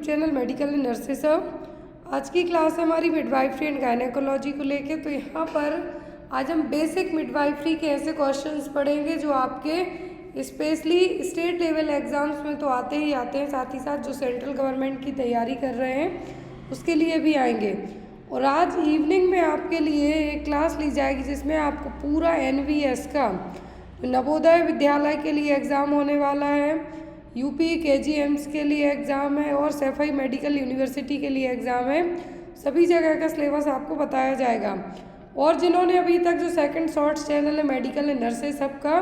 Channel medical and nurses. आज की class है हमारी मिडवाइफरी एंड गायनेकोलॉजी को लेके। तो यहाँ पर आज हम बेसिक मिडवाइफरी के ऐसे क्वेश्चंस पढ़ेंगे जो आपके स्पेशली स्टेट लेवल एग्ज़ाम्स में तो आते ही आते हैं, साथ ही साथ जो सेंट्रल गवर्नमेंट की तैयारी कर रहे हैं उसके लिए भी आएंगे। और आज इवनिंग में आपके लिए एक क्लास ली जाएगी जिसमें आपको पूरा NVS का नवोदय विद्यालय के लिए एग्ज़ाम होने वाला है, UP KGMs के लिए एग्ज़ाम है और सैफई मेडिकल यूनिवर्सिटी के लिए एग्ज़ाम है। सभी जगह का सिलेबस आपको बताया जाएगा। और जिन्होंने अभी तक जो सेकंड शॉर्ट्स चैनल है मेडिकल एंड नर्सेस सबका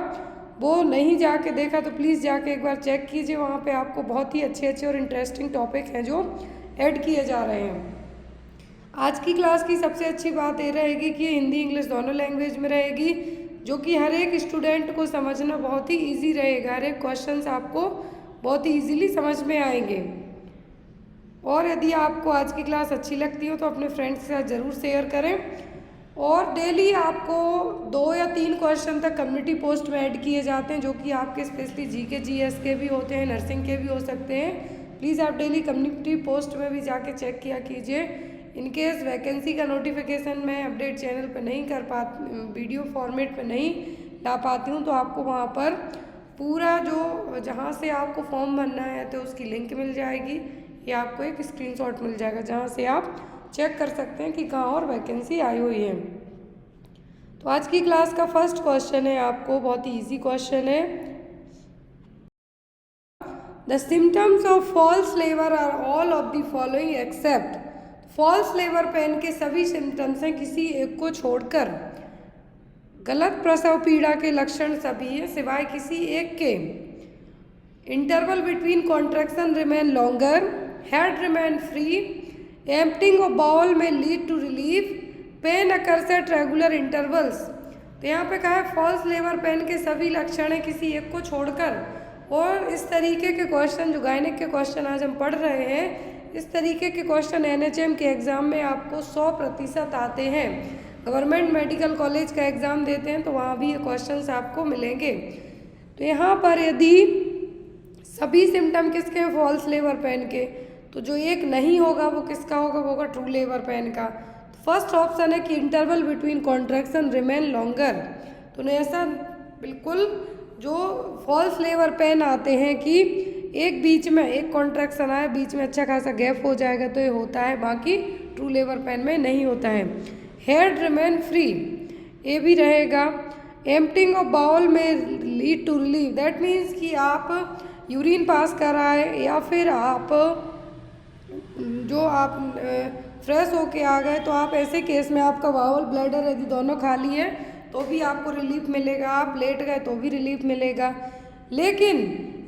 वो नहीं जाके देखा तो प्लीज़ जाके एक बार चेक कीजिए। वहाँ पे आपको बहुत ही अच्छे अच्छे और इंटरेस्टिंग टॉपिक हैं जो ऐड किए जा रहे हैं। आज की क्लास की सबसे अच्छी बात ये रहेगी कि हिंदी इंग्लिश दोनों लैंग्वेज में रहेगी, जो कि हर एक स्टूडेंट को समझना बहुत ही ईजी रहेगा। हर एक क्वेश्चंस आपको बहुत ही ईजीली समझ में आएंगे। और यदि आपको आज की क्लास अच्छी लगती हो तो अपने फ्रेंड्स के साथ ज़रूर शेयर करें। और डेली आपको 2 या 3 क्वेश्चन तक कम्युनिटी पोस्ट में ऐड किए जाते हैं, जो कि आपके स्पेशली GK GS के भी होते हैं, नर्सिंग के भी हो सकते हैं। प्लीज़ आप डेली कम्युनिटी पोस्ट में भी जाके चेक किया कीजिए। इनकेस वैकेंसी का नोटिफिकेशन मैं अपडेट चैनल पर नहीं कर पाती, वीडियो फॉर्मेट पर नहीं ला पाती हूँ, तो आपको वहाँ पर पूरा जो जहाँ से आपको फॉर्म भरना है तो उसकी लिंक मिल जाएगी या आपको एक स्क्रीनशॉट मिल जाएगा जहाँ से आप चेक कर सकते हैं कि कहाँ और वैकेंसी आई हुई है। तो आज की क्लास का फर्स्ट क्वेश्चन है, आपको बहुत ही ईजी क्वेश्चन है। The symptoms of false labour are all of the following except. False labour pain के सभी सिम्टम्स हैं किसी एक को छोड़कर। गलत प्रसव पीड़ा के लक्षण सभी हैं सिवाय किसी एक के। Interval between contraction remain longer, head remain free, emptying of bowel में lead to relief, pain occurs at regular intervals. तो यहाँ पे कहा है फॉल्स लेबर पेन के सभी लक्षण हैं किसी एक को छोड़कर। और इस तरीके के क्वेश्चन जो गायनिक के क्वेश्चन आज हम पढ़ रहे हैं, इस तरीके के क्वेश्चन NHM के एग्ज़ाम में आपको 100% आते हैं। गवर्नमेंट मेडिकल कॉलेज का एग्ज़ाम देते हैं तो वहाँ भी ये क्वेश्चंस आपको मिलेंगे। तो यहाँ पर यदि सभी सिम्टम किसके हैं फॉल्स लेबर पेन के, तो जो एक नहीं होगा वो किसका होगा, वो होगा ट्रू लेबर पेन का। फर्स्ट ऑप्शन है कि interval between contraction remain longer. तो ऐसा बिल्कुल जो फॉल्स लेबर पेन आते हैं कि एक बीच में एक कॉन्ट्रैक्शन आए, बीच में अच्छा खासा गैप हो जाएगा तो ये होता है, बाकी ट्रू लेबर पेन में नहीं होता है। हेड रिमेन फ्री ये भी रहेगा। एम्प्टिंग ऑफ बाउल में lead to relief, that means कि आप यूरिन पास कर आए या फिर आप फ्रेश होके आ गए, तो आप ऐसे केस में आपका बाउल ब्लैडर यदि दोनों खाली है तो भी आपको रिलीफ मिलेगा, आप लेट गए तो भी रिलीफ मिलेगा। लेकिन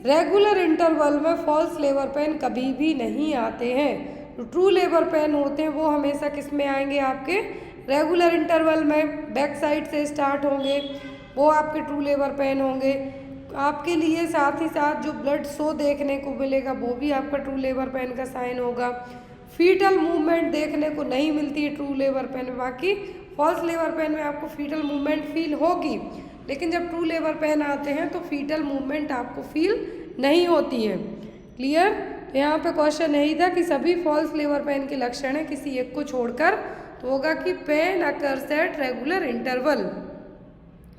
रेगुलर इंटरवल में फॉल्स लेबर पेन कभी भी नहीं आते हैं। जो ट्रू लेबर पेन होते हैं वो हमेशा किस में आएंगे, आपके रेगुलर इंटरवल में बैक साइड से स्टार्ट होंगे, वो आपके ट्रू लेबर पेन होंगे। आपके लिए साथ ही साथ जो ब्लड शो देखने को मिलेगा वो भी आपका ट्रू लेबर पेन का साइन होगा। फीटल मूवमेंट देखने को नहीं मिलती है ट्रू लेबर पेन में, बाकी फॉल्स लेबर पेन में आपको फीटल मूवमेंट फील होगी, लेकिन जब ट्रू लेबर पेन आते हैं तो फीटल मूवमेंट आपको फील नहीं होती है। क्लियर? तो यहाँ पे क्वेश्चन यही था कि सभी फॉल्स लेबर पेन के लक्षण हैं किसी एक को छोड़कर, तो होगा कि pain occurs at regular interval,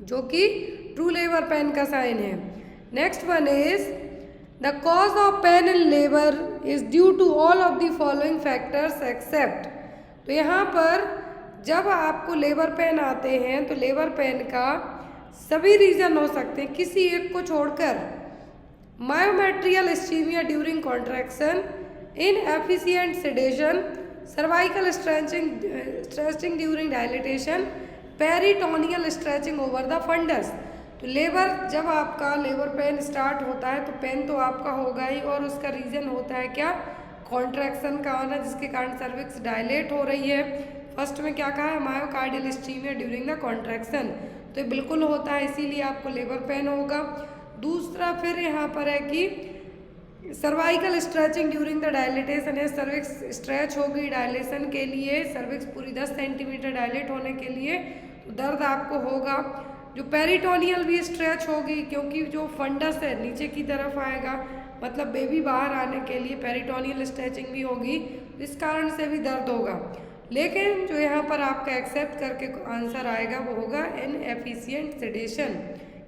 जो कि ट्रू लेबर पेन का साइन है। Next one is the cause of pain in labour is due to all of the following factors except. तो यहाँ पर जब आपको लेबर पेन आते हैं तो लेबर पेन का सभी रीजन हो सकते हैं किसी एक को छोड़कर। Myometrial ischaemia during contraction, inefficient sedation, cervical stretching during dilatation, peritoneal stretching over the fundus. तो जब आपका लेबर पेन स्टार्ट होता है तो पेन तो आपका होगा ही, और उसका रीज़न होता है क्या, कॉन्ट्रैक्शन का आना, जिसके कारण सर्विक्स डायलेट हो रही है। फर्स्ट में क्या कहा है, myocardial ischaemia during the contraction, तो ये बिल्कुल होता है, इसीलिए आपको लेबर पेन होगा। दूसरा फिर यहाँ पर है कि cervical stretching during the dilatation है, सर्विक्स स्ट्रेच होगी डायलेशन के लिए, सर्विक्स पूरी 10 सेंटीमीटर डायलेट होने के लिए तो दर्द आपको होगा। जो पेरिटोनियल भी स्ट्रेच होगी क्योंकि जो फंडस है नीचे की तरफ आएगा, मतलब बेबी बाहर आने के लिए पेरिटोनियल स्ट्रेचिंग भी होगी, इस कारण से भी दर्द होगा। लेकिन जो यहाँ पर आपका एक्सेप्ट करके आंसर आएगा वो होगा इनएफिशिएंट सेडेशन।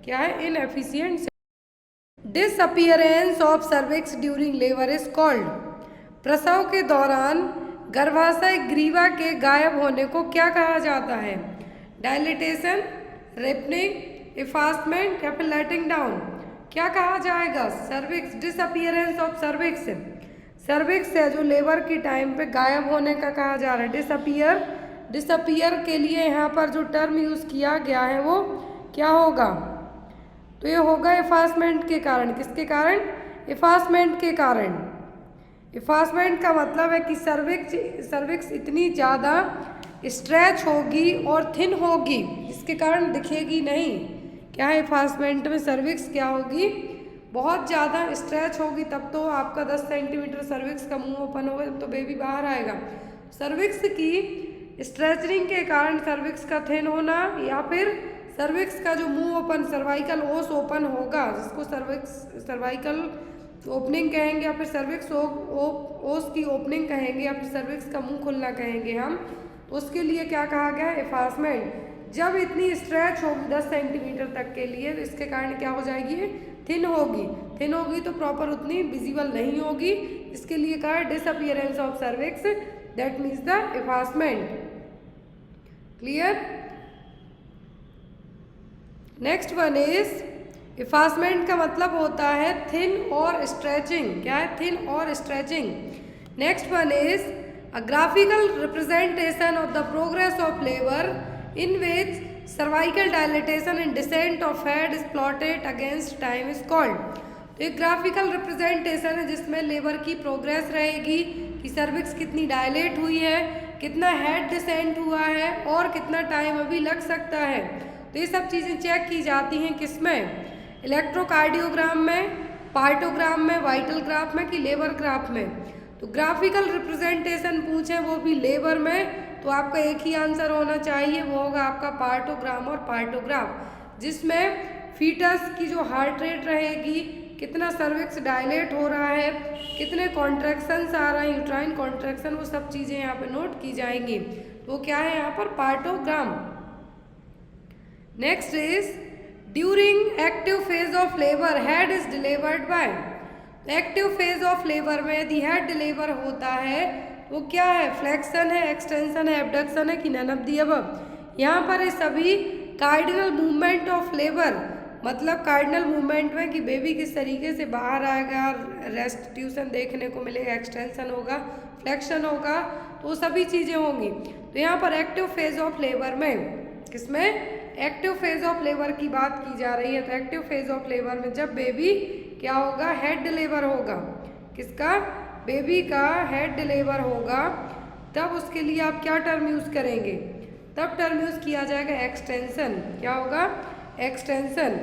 क्या है? Inefficient. Disappearance of cervix during labour is called. प्रसव के दौरान गर्भाशय ग्रीवा के गायब होने को क्या कहा जाता है? डायलिटेशन, रेपनिंग, इफास्टमेंट या फिर लेटिंग डाउन? क्या कहा जाएगा? Cervix, disappearance of cervix. Cervix है जो लेबर की टाइम पे गायब होने का कहा जा रहा है। डिसअपियर, डिसअपियर के लिए यहाँ पर जो टर्म यूज़ किया गया है वो क्या होगा? तो ये होगा इफास्टमेंट के कारण। किसके कारण? इफास्टमेंट के कारण। इफास्टमेंट का मतलब है कि सर्विक्स इतनी ज़्यादा स्ट्रेच होगी और थिन होगी, इसके कारण दिखेगी नहीं। क्या है? इफास्टमेंट में सर्विक्स क्या होगी? बहुत ज़्यादा स्ट्रेच होगी, तब तो आपका 10 सेंटीमीटर सर्विक्स का मुंह ओपन होगा, तब तो बेबी बाहर आएगा। सर्विक्स की स्ट्रेचनिंग के कारण सर्विक्स का थिन होना, या फिर सर्विक्स का जो मुंह ओपन, सर्वाइकल ओस ओपन होगा, जिसको सर्वाइकल ओपनिंग कहेंगे, या फिर सर्विक्स ओस की ओपनिंग कहेंगे, या फिर सर्विक्स का मुंह खुलना कहेंगे हम, तो उसके लिए क्या कहा गया है? इफास्टमेंट। जब इतनी स्ट्रेच होगी 10 सेंटीमीटर तक के लिए, तो इसके कारण क्या हो जाएगी? थिन होगी। थिन होगी तो प्रॉपर उतनी विजिबल नहीं होगी, इसके लिए कहा है disappearance of cervix, that means the effacement. Clear? Next one is, effacement का मतलब होता है थिन और स्ट्रेचिंग। क्या है? थिन और stretching. Next one is a graphical representation of the progress of labour in which cervical dilatation and descent of head is plotted against time is called। तो एक ग्राफिकल रिप्रेजेंटेशन है जिसमें labour की progress रहेगी कि cervix कितनी dilate हुई है, कितना हेड डिसेंट हुआ है और कितना टाइम अभी लग सकता है। तो ये सब चीज़ें चेक की जाती हैं किसमें? इलेक्ट्रोकार्डियोग्राम में, पार्टोग्राम में, वाइटल ग्राफ में कि लेबर ग्राफ में। तो ग्राफिकल रिप्रेजेंटेशन पूछे वो भी लेबर में, तो आपका एक ही आंसर होना चाहिए, वो होगा आपका पार्टोग्राम और पार्टोग्राफ, जिसमें फीटस की जो हार्ट रेट रहेगी, कितना सर्विक्स डायलेट हो रहा है, कितने कॉन्ट्रैक्शंस आ रहे हैं, यूट्राइन कॉन्ट्रैक्शन, वो सब चीज़ें यहाँ पे नोट की जाएंगी। तो क्या है यहाँ पर? Partogram. Next is during active phase of labour head is delivered by. Active phase of labour में यदि हेड डिलीवर होता है वो क्या है? फ्लेक्शन है, एक्सटेंशन है, एबडक्शन है कि नन ऑफ द अबव? यहाँ पर सभी कार्डिनल मूवमेंट ऑफ लेबर, मतलब कार्डिनल मूवमेंट में कि बेबी किस तरीके से बाहर आएगा, रेस्टिट्यूशन देखने को मिलेगा, एक्सटेंशन होगा, फ्लेक्शन होगा, तो सभी चीज़ें होंगी। तो यहाँ पर एक्टिव फेज ऑफ लेबर में, किसमें? एक्टिव फेज ऑफ लेबर की बात की जा रही है। तो एक्टिव फेज ऑफ लेबर में जब बेबी क्या होगा? हेड डिलीवर होगा। किसका? बेबी का हेड डिलीवर होगा, तब उसके लिए आप क्या टर्म यूज़ करेंगे? तब टर्म यूज़ किया जाएगा एक्सटेंशन। क्या होगा? Extension.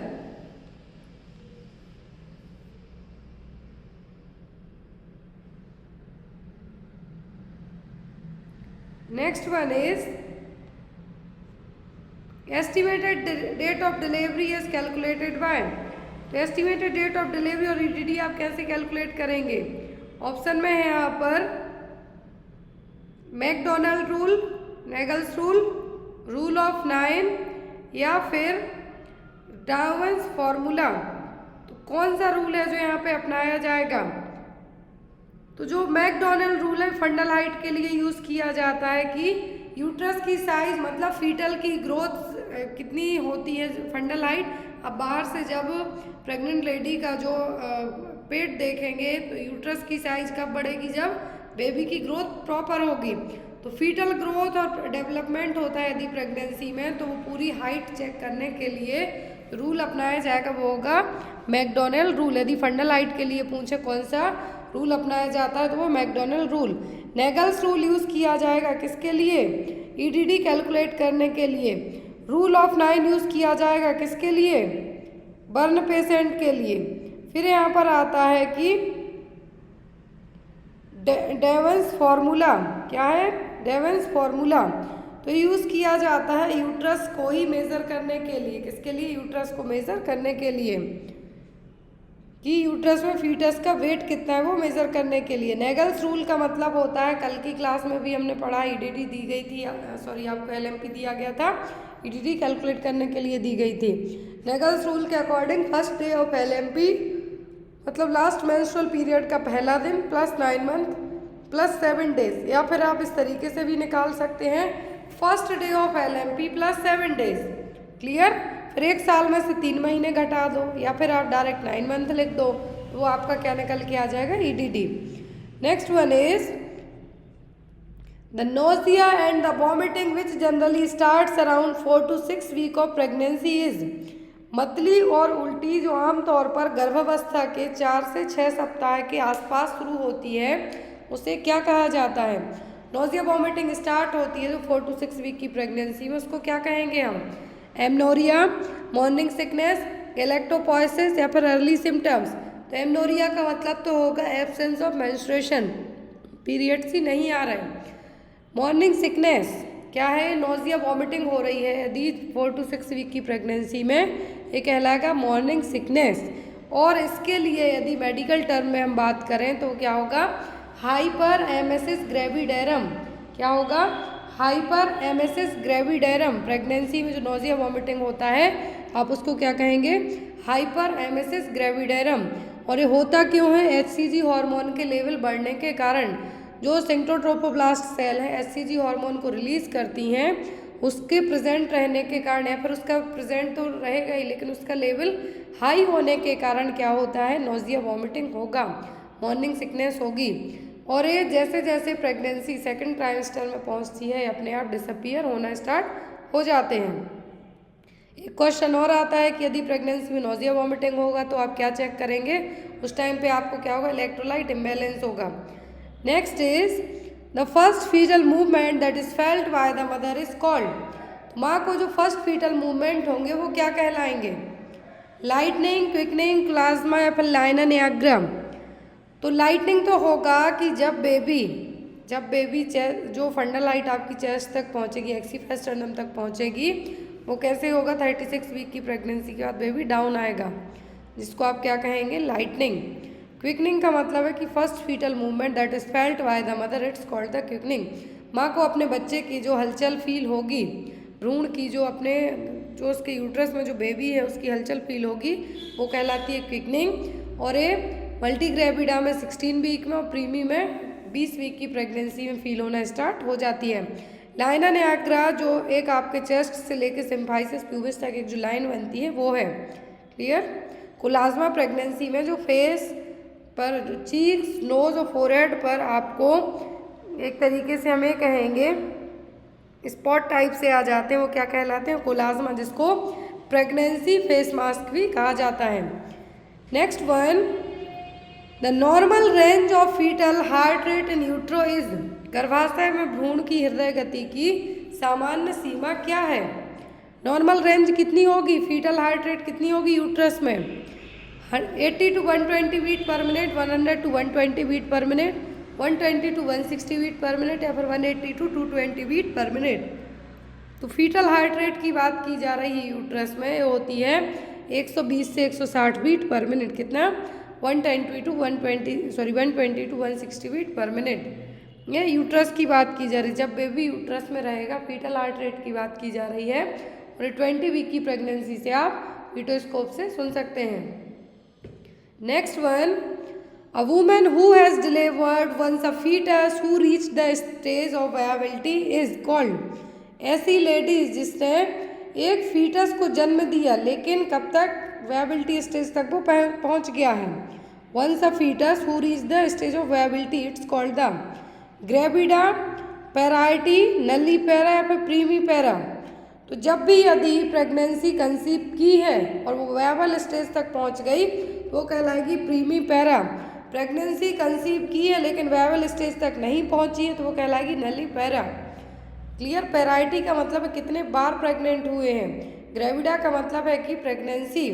Next one is estimated date of delivery is calculated by. तो एस्टिमेटेड डेट ऑफ डिलीवरी और ईडीडी आप कैसे कैलकुलेट करेंगे? ऑप्शन में है यहाँ पर McDonald rule, Naegele's rule, rule of 9 या फिर डार्विन्स फॉर्मूला। तो कौन सा रूल है जो यहाँ पे अपनाया जाएगा? तो जो मैकडोनाल्ड रूल है फंडल हाइट के लिए यूज़ किया जाता है कि यूट्रस की साइज, मतलब फीटल की ग्रोथ कितनी होती है, फंडल हाइट। अब बाहर से जब प्रेग्नेंट लेडी का जो पेट देखेंगे तो यूट्रस की साइज कब बढ़ेगी? जब बेबी की ग्रोथ प्रॉपर होगी। तो फीटल ग्रोथ और डेवलपमेंट होता है यदि प्रेगनेंसी में, तो वो पूरी हाइट चेक करने के लिए रूल अपनाया जाएगा, वो होगा मैकडोनाल्ड रूल। यदि फंडल हाइट के लिए पूछे कौन सा रूल अपनाया जाता है तो वो McDonald rule. Naegele's rule use किया जाएगा किसके लिए? ईडीडी कैलकुलेट करने के लिए। रूल ऑफ 9 यूज़ किया जाएगा किसके लिए? बर्न पेशेंट के लिए। फिर यहाँ पर आता है कि डेवंस फॉर्मूला। क्या है? डेवंस फॉर्मूला। तो यूज़ किया जाता है यूट्रस को ही मेज़र करने के लिए। किसके लिए? यूट्रस को मेज़र करने के लिए। कि यूट्रस में फीटस का वेट कितना है वो मेज़र करने के लिए। नेगल्स रूल का मतलब होता है, कल की क्लास में भी हमने पढ़ा, ईडीटी दी गई थी, सॉरी आपको एलएमपी दिया गया था, ईडीटी कैलकुलेट करने के लिए दी गई थी। नेगल्स रूल के according first day of LMP मतलब लास्ट मेंस्ट्रुअल पीरियड का पहला दिन प्लस 9 मंथ प्लस 7 डेज, या फिर आप इस तरीके से भी निकाल सकते हैं first day of LMP plus 7 days. Clear? फिर एक साल में से 3 महीने घटा दो, या फिर आप डायरेक्ट 9 मंथ लिख दो, तो वो आपका क्या निकल के आ जाएगा, EDT. Next one is the nausea and the vomiting which generally starts around 4 to 6 week of pregnancy is. मतली और उल्टी जो आमतौर पर गर्भावस्था के 4 से 6 सप्ताह के आसपास शुरू होती है, उसे क्या कहा जाता है? नोजिया वॉमिटिंग स्टार्ट होती है जो 4 to 6 वीक की प्रेगनेंसी में, उसको क्या कहेंगे हम? एमनोरिया, मॉर्निंग सिकनेस, गैलेक्टोपोइसिस या फिर अर्ली सिम्टम्स। तो एमनोरिया का मतलब तो होगा एब्सेंस ऑफ मेंस्ट्रुएशन, पीरियड्स ही नहीं आ रहे। मॉर्निंग सिकनेस क्या है? नोजिया वॉमिटिंग हो रही है यदि 4 to 6 वीक की प्रेगनेंसी में, ये कहलाएगा मॉर्निंग सिकनेस। और इसके लिए यदि मेडिकल टर्म में हम बात करें तो क्या होगा? Hyper emesis gravidarum. क्या होगा? Hyper emesis gravidarum. प्रेगनेंसी में जो नोजिया वॉमिटिंग होता है आप उसको क्या कहेंगे? Hyper emesis gravidarum. और ये होता क्यों है? एचसीजी हार्मोन के लेवल बढ़ने के कारण। जो सिंक्टोट्रोपोब्लास्ट सेल है एचसीजी हार्मोन को रिलीज करती हैं, उसके प्रेजेंट रहने के कारण, या फिर उसका प्रेजेंट तो रहेगा ही लेकिन उसका लेवल हाई होने के कारण क्या होता है? नोजिया वॉमिटिंग होगा, मॉर्निंग सिकनेस होगी। और ये जैसे जैसे प्रेगनेंसी सेकंड ट्राइमेस्टर में पहुंचती है अपने आप डिसअपीयर होना स्टार्ट हो जाते हैं। एक क्वेश्चन और आता है कि यदि प्रेगनेंसी में नोजिया वॉमिटिंग होगा तो आप क्या चेक करेंगे? उस टाइम पे आपको क्या होगा? इलेक्ट्रोलाइट इम्बैलेंस होगा। Next is the first fetal movement that is felt by the mother is called. माँ को जो फर्स्ट फीटल मूवमेंट होंगे वो क्या कहलाएंगे? लाइटनिंग, क्विकनिंग, प्लाज्मा या फिर लाइनोनियाग्राम। तो लाइटनिंग तो होगा कि जब बेबी जो फंडल लाइट आपकी चेस्ट तक पहुंचेगी, एक्सीफेस्टर्नम तक पहुंचेगी, वो कैसे होगा? 36 वीक की प्रेगनेंसी के बाद बेबी डाउन आएगा, जिसको आप क्या कहेंगे? लाइटनिंग। क्विकनिंग का मतलब है कि first fetal movement that is felt by the mother, it's called the quickening. माँ को अपने बच्चे की जो हलचल फील होगी, भ्रूण की जो उसके यूट्रस में जो बेबी है उसकी हलचल फील होगी, वो कहलाती है क्विकनिंग। और ये मल्टीग्रेविडा में 16 वीक में और प्रीमी में 20 वीक की प्रेगनेंसी में फील होना स्टार्ट हो जाती है। लाइनोनियाग्रा जो एक आपके चेस्ट से लेके सिम्फाइसिस प्यूबिस तक एक जो लाइन बनती है वो है। क्लियर? कोलाज्मा प्रेगनेंसी में जो फेस पर जो चीक्स, नोज और फोरहेड पर आपको एक तरीके से हमें कहेंगे स्पॉट टाइप से आ जाते हैं, वो क्या कहलाते हैं? कोलाज्मा, जिसको प्रेगनेंसी फेस मास्क भी कहा जाता है। Next one, the normal range of fetal heart rate in utero is. गर्भाशय में भ्रूण की हृदय गति की सामान्य सीमा क्या है? नॉर्मल रेंज कितनी होगी? फीटल हार्ट रेट कितनी होगी यूट्रस में? 80 to 120 beat per minute, 100 to 120 beat per minute, 120 to 160 beat per minute, या फिर 180 to 220 बीट पर मिनट। तो फीटल हार्ट रेट की बात की जा रही है यूट्रस में, ये होती है 120 से 160 बीट पर मिनट। कितना? 120 to 160 बीट पर मिनट। ये यूट्रस की बात की जा रही है, जब बेबी यूट्रस में रहेगा फीटल हार्ट रेट की बात की जा रही है। और 20 वीक की प्रेगनेंसी से आप फीटोस्कोप से सुन सकते हैं। Next one, a woman who has delivered once a foetus who reach the stage of viability is called. ऐसी लेडीज जिसने एक फीटस को जन्म दिया लेकिन कब तक? वायबिलिटी स्टेज तक वो पहुंच गया है। Once a foetus who reach the stage of viability, it's called the gravida, parity, nullipara या फिर प्रीमी पैरा। तो जब भी यदि प्रेगनेंसी कंसीव की है और वो वायबल स्टेज तक पहुंच गई, वो कहलाएगी प्रीमी पैरा। प्रेगनेंसी कंसीव की है लेकिन वायबल स्टेज तक नहीं पहुंची है, तो वो कहलाएगी नली पैरा। क्लियर? पेराइटी का मतलब है कितने बार प्रेग्नेंट हुए हैं। ग्रेविडा का मतलब है कि pregnancy.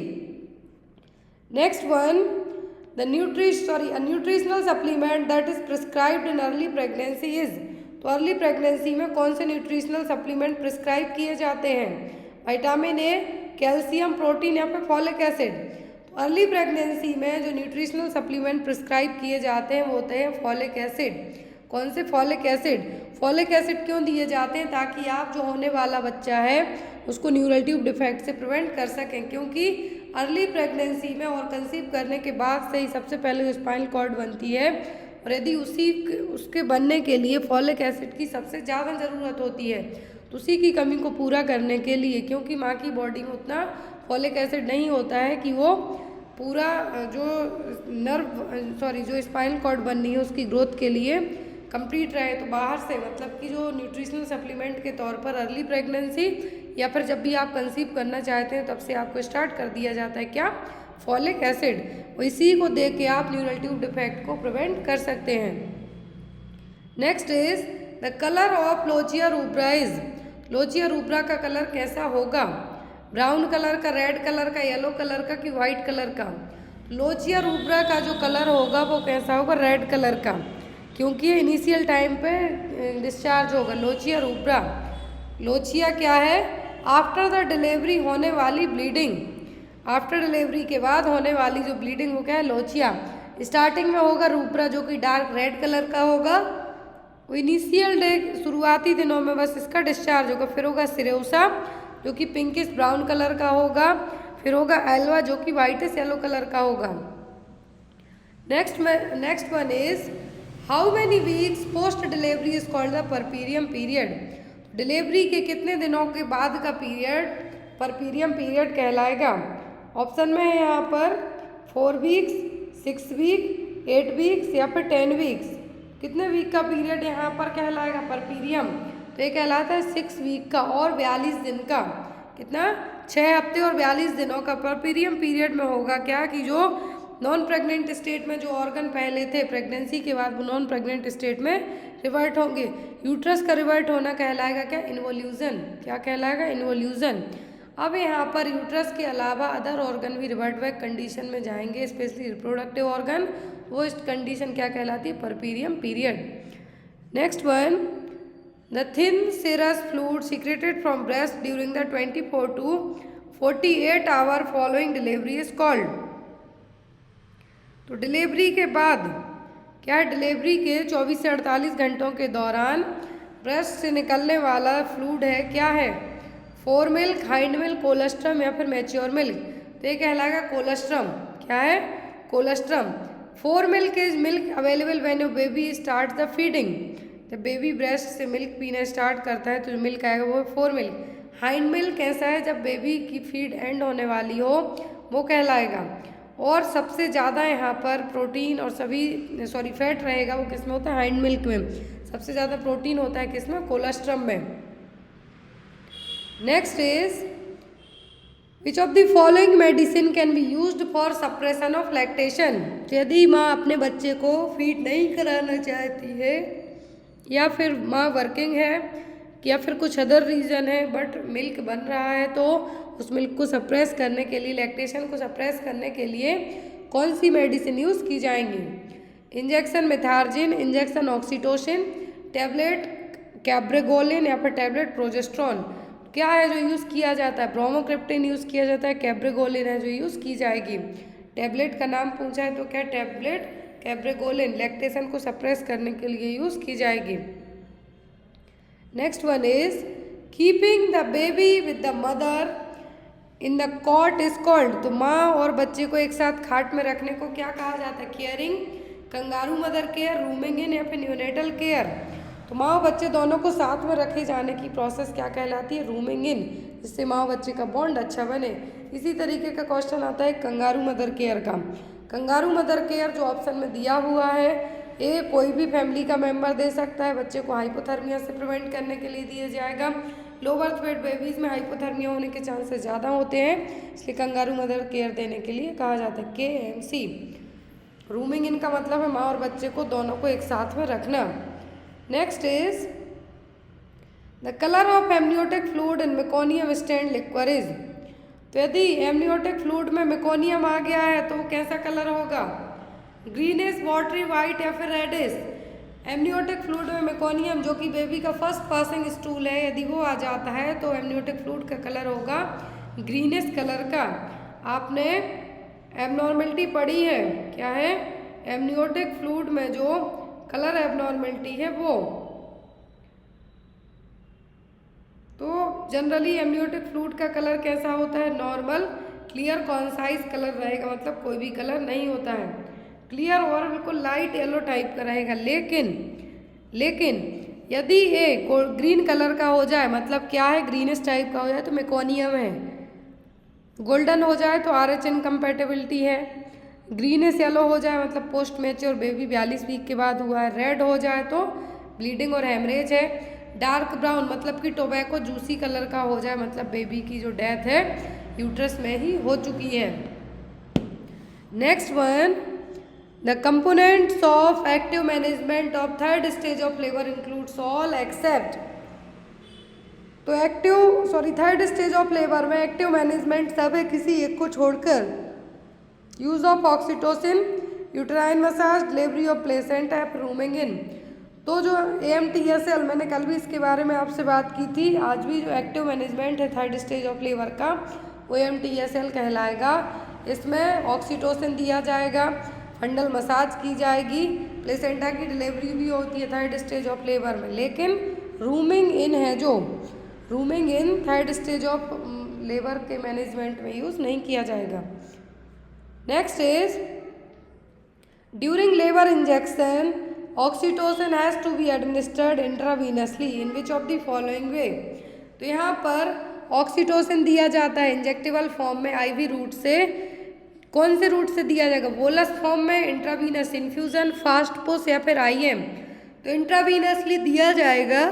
Next one, the nutritional supplement that is prescribed in early pregnancy is. तो अर्ली प्रेगनेंसी में कौन से न्यूट्रिशनल सप्लीमेंट प्रिस्क्राइब किए जाते हैं? विटामिन ए, कैल्शियम, प्रोटीन या फिर फॉलिक एसिड। अर्ली प्रेगनेंसी में जो न्यूट्रिशनल सप्लीमेंट प्रिस्क्राइब किए जाते हैं वो होते हैं फॉलिक एसिड। कौन से? Folic acid. फॉलिक एसिड क्यों दिए जाते हैं? ताकि आप जो होने वाला बच्चा है उसको न्यूरल ट्यूब डिफेक्ट से प्रिवेंट कर सकें, क्योंकि अर्ली प्रेगनेंसी में और कंसीव करने के बाद से ही सबसे पहले स्पाइनल कॉर्ड बनती है, और यदि उसके बनने के लिए फॉलिक एसिड की सबसे ज़्यादा ज़रूरत होती है, तो उसी की कमी को पूरा करने के लिए, क्योंकि माँ की बॉडी में उतना फॉलिक एसिड नहीं होता है कि वो पूरा जो स्पाइनल कॉर्ड बननी है उसकी ग्रोथ के लिए कंप्लीट रहे, तो बाहर से मतलब कि जो न्यूट्रिशनल सप्लीमेंट के तौर पर अर्ली प्रेगनेंसी या फिर जब भी आप कंसीव करना चाहते हैं तब से आपको स्टार्ट कर दिया जाता है क्या? Folic acid. इसी को दे के आप न्यूरल ट्यूब डिफेक्ट को प्रिवेंट कर सकते हैं। Next is the colour of lochia rubra is. Lochia rubra का कलर कैसा होगा? ब्राउन कलर का, रेड कलर का, येलो कलर का कि वाइट कलर का? लोचिया रूब्रा का जो कलर होगा वो कैसा होगा? रेड कलर का, क्योंकि ये इनिशियल टाइम पे डिस्चार्ज होगा। लोचिया रूब्रा, लोचिया क्या है? आफ्टर द डिलीवरी होने वाली ब्लीडिंग, आफ्टर डिलीवरी के बाद होने वाली जो ब्लीडिंग वो क्या है? लोचिया। स्टार्टिंग में होगा रूब्रा जो कि डार्क रेड कलर का होगा, इनिशियल डे शुरुआती दिनों में बस इसका डिस्चार्ज होगा। फिर होगा सिरेउसा जो कि पिंकिश ब्राउन कलर का होगा, फिर होगा एल्वा जो कि वाइटिश येलो कलर का होगा। Next one is how many weeks post delivery is called the puerperium period. Delivery के कितने दिनों के बाद का पीरियड परपीरियम पीरियड कहलाएगा? ऑप्शन में है यहाँ पर 4 वीक्स, 6 वीक, 8 वीक्स या फिर 10 वीक्स। कितने वीक का पीरियड यहाँ पर कहलाएगा परपीरियम? तो ये कहलाता है 6 वीक का और 42 दिन का। कितना? 6 हफ्ते और 42 दिनों का परपीरियम पीरियड में होगा क्या कि जो नॉन प्रेग्नेंट स्टेट में जो ऑर्गन पहले थे प्रेगनेंसी के बाद वो नॉन प्रेग्नेंट स्टेट में रिवर्ट होंगे। यूट्रस का रिवर्ट होना कहलाएगा क्या? इन्वोल्यूजन। क्या कहलाएगा? इन्वोल्यूजन। अब यहाँ पर यूट्रस के अलावा अदर ऑर्गन भी रिवर्ट बैक कंडीशन में जाएंगे, स्पेशली रिप्रोडक्टिव ऑर्गन। वो इस कंडीशन क्या कहलाती है? Puerperium period. Next one, the thin serous fluid secreted from breast during the 24 to 48 hour following delivery is called. तो डिलीवरी के बाद क्या है? डिलीवरी के 24 से 48 घंटों के दौरान ब्रेस्ट से निकलने वाला फ्लूइड है क्या है? Four milk, hind milk, colostrum या फिर मैच्योर मिल्क। तो ये कहलाएगा कोलेस्ट्रम। क्या है? Colostrum. Four milk is milk available when your baby start the feeding. जब बेबी ब्रेस्ट से मिल्क पीना स्टार्ट करता है तो जो मिल्क आएगा वो फोर मिल्क। हाइंड मिल्क कैसा है? जब बेबी की फीड एंड होने वाली हो वो कहलाएगा। और सबसे ज़्यादा यहाँ पर प्रोटीन और फैट रहेगा वो किस में होता है? हाइंड मिल्क में। सबसे ज़्यादा प्रोटीन होता है किस में? कोलेस्ट्रम में। Next is which of the following medicine can be used for suppression of lactation. यदि माँ अपने बच्चे को फीड नहीं कराना चाहती है या फिर माँ वर्किंग है या फिर कुछ अदर रीज़न है बट मिल्क बन रहा है, तो उस मिल्क को सप्रेस करने के लिए, लैक्टेशन को सप्रेस करने के लिए कौन सी मेडिसिन यूज़ की जाएंगी? इंजेक्शन मेथार्जिन, इंजेक्शन ऑक्सीटोसिन, टैबलेट कैब्रेगोलिन या फिर टैबलेट प्रोजेस्ट्रॉन। क्या है जो यूज़ किया जाता है? ब्रोमोक्रिप्टिन यूज़ किया जाता है, कैब्रेगोलिन है जो यूज़ की जाएगी। टैबलेट का नाम पूछा है तो क्या? टैबलेट कैब्रेगोलिन लैक्टेशन को सप्रेस करने के लिए यूज़ की जाएगी। Next one is keeping the baby with the mother in the cot is called. तो माँ और बच्चे को एक साथ खाट में रखने को क्या कहा जाता है? Caring, kangaroo mother care, rooming in या फिर न्यूनेटल केयर। तो माँ और बच्चे दोनों को साथ में रखे जाने की प्रोसेस क्या कहलाती है? रूमिंग इन, जिससे माँ और बच्चे का बॉन्ड अच्छा बने। इसी तरीके का क्वेश्चन आता है कंगारू मदर केयर का। कंगारू मदर केयर जो ऑप्शन में दिया हुआ है ये कोई भी फैमिली का मेंबर दे सकता है। बच्चे को हाइपोथर्मिया से प्रिवेंट करने के लिए दिया जाएगा। लो बर्थ वेट बेबीज़ में हाइपोथर्मिया होने के चांसेस ज़्यादा होते हैं, इसलिए कंगारू मदर केयर देने के लिए कहा जाता है KMC। रूमिंग इन का मतलब है माँ और बच्चे को दोनों को एक साथ में रखना। Next is the colour of amniotic fluid in meconium stand liquor is. तो यदि एमनियोटिक फ्लूइड में मेकोनियम आ गया है तो कैसा कलर होगा? ग्रीनिश, वाटरी, वाइट या फिर रेडिश। एमनियोटिक फ्लूइड में मेकोनियम जो कि बेबी का फर्स्ट पासिंग स्टूल है, यदि वो आ जाता है तो एमनियोटिक फ्लूइड का कलर होगा ग्रीनिश कलर का। आपने एबनॉर्मेलिटी पढ़ी है, क्या है, एमनियोटिक फ्लूइड में जो कलर एबनॉर्मेलिटी है वो। तो जनरली एमनियोटिक फ्लूइड का कलर कैसा होता है, नॉर्मल क्लियर कॉन्साइज कलर रहेगा, मतलब कोई भी कलर नहीं होता है, क्लियर और बिल्कुल लाइट येलो टाइप का रहेगा। लेकिन यदि ये ग्रीन कलर का हो जाए, मतलब क्या है, ग्रीनिश टाइप का हो जाए तो मेकोनियम है। गोल्डन हो जाए तो RH इनकम्पैटिबिलिटी है। ग्रीनिश येलो हो जाए मतलब पोस्ट मैच्योर बेबी 42 वीक के बाद हुआ है। रेड हो जाए तो ब्लीडिंग और हेमरेज है। डार्क ब्राउन मतलब कि टोबैको जूसी कलर का हो जाए, मतलब बेबी की जो डेथ है यूट्रस में ही हो चुकी है। Next one, the components of active management of third stage of labour includes all except. तो थर्ड स्टेज ऑफ लेबर में एक्टिव मैनेजमेंट सब है किसी एक को छोड़कर। Use of oxytocin, uterine massage, delivery of placenta, rooming in. तो जो AMTSL, मैंने कल भी इसके बारे में आपसे बात की थी, आज भी जो एक्टिव मैनेजमेंट है थर्ड स्टेज ऑफ लेबर का वो AMTSL कहलाएगा। इसमें ऑक्सीटोसिन दिया जाएगा, फंडल मसाज की जाएगी, प्लेसेंटा की डिलीवरी भी होती है थर्ड स्टेज ऑफ लेबर में। लेकिन रूमिंग इन है जो, rooming in third stage of labour के मैनेजमेंट में यूज़ नहीं किया जाएगा। Next is during labour injection oxytocin has to be administered intravenously in which of the following way. तो यहाँ पर ऑक्सीटोसिन दिया जाता है इंजेक्टेबल फॉर्म में IV रूट से। कौन से रूट से दिया जाएगा, बोलस फॉर्म में, इंट्रावीनस इन्फ्यूज़न, फास्ट पुश या फिर IM। तो इंट्रावीनसली दिया जाएगा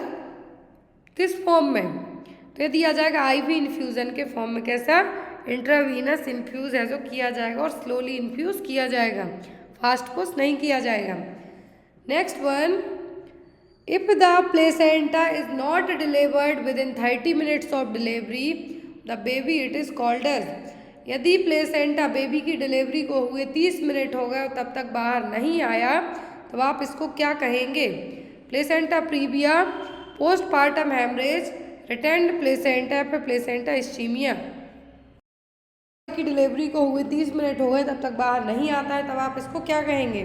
किस फॉर्म में, तो ये दिया जाएगा IV इन्फ्यूज़न के फॉर्म में। कैसा, इंट्रावीनस इन्फ्यूज़ है जो किया जाएगा और स्लोली इन्फ्यूज़ किया जाएगा, फास्ट पुश नहीं किया जाएगा। Next one, if the placenta is not delivered within 30 minutes of delivery the baby it is called as. यदि प्लेसेंटा बेबी की डिलीवरी को हुए 30 मिनट हो गए और तब तक बाहर नहीं आया तो आप इसको क्या कहेंगे, placenta praevia, postpartum haemorrhage, retained placenta या फिर प्लेसेंटा इस्चीमिया। की डिलीवरी को हुए 30 मिनट हो गए तब तक बाहर नहीं आता है, तब आप इसको क्या कहेंगे,